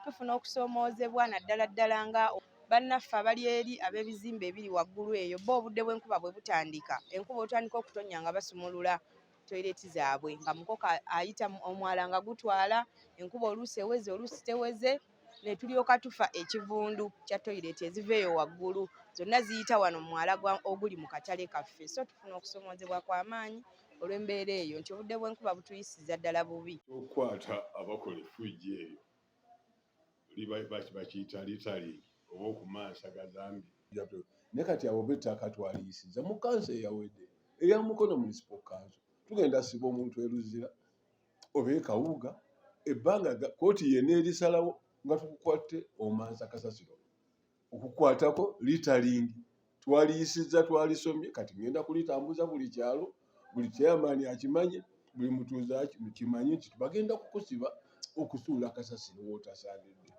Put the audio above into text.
tufuna okusoomoozebwa naddala ddala nga bannaffe abali eri ab'ebizimbe ebiri waggulu eyo bo obudde bw'enkuba bwe butandika enkuba otandika okutonnya nga basumulula toyireti zaabwe nga mukoka ayita omwala nga gutwala enkuba oluusi eweze oluusi teweze ne tulyoka tufa ekivundu kya toyireti eziva eyo waggulu zonna ziyita wano mwala oguli mu katale kaffe so tufuna okusoomoozebwa kw'amaanyi olw'embeera eyo nti obudde bw'enkuba butuyisiza ddala bubi okwata abakola effujjo eyo bakiyita litaling oba okumansa Kazambi ne kati abo b'ettaka twaliyisiza mu kanso eyawedde eya Mukono municipal council tugenda siba omuntu eruzira oba eKabuga ebbanga kooti yenna erisalawo nga tukukwatte omansa kasasiro okukwatako litaling twaliyisiza twalisomye kati ngenda kulitambuza buli kyalo buli chairman akimanye buli mutuuze akimanyi nti bagenda kukusiba okusuula kasasiro wootasaanidde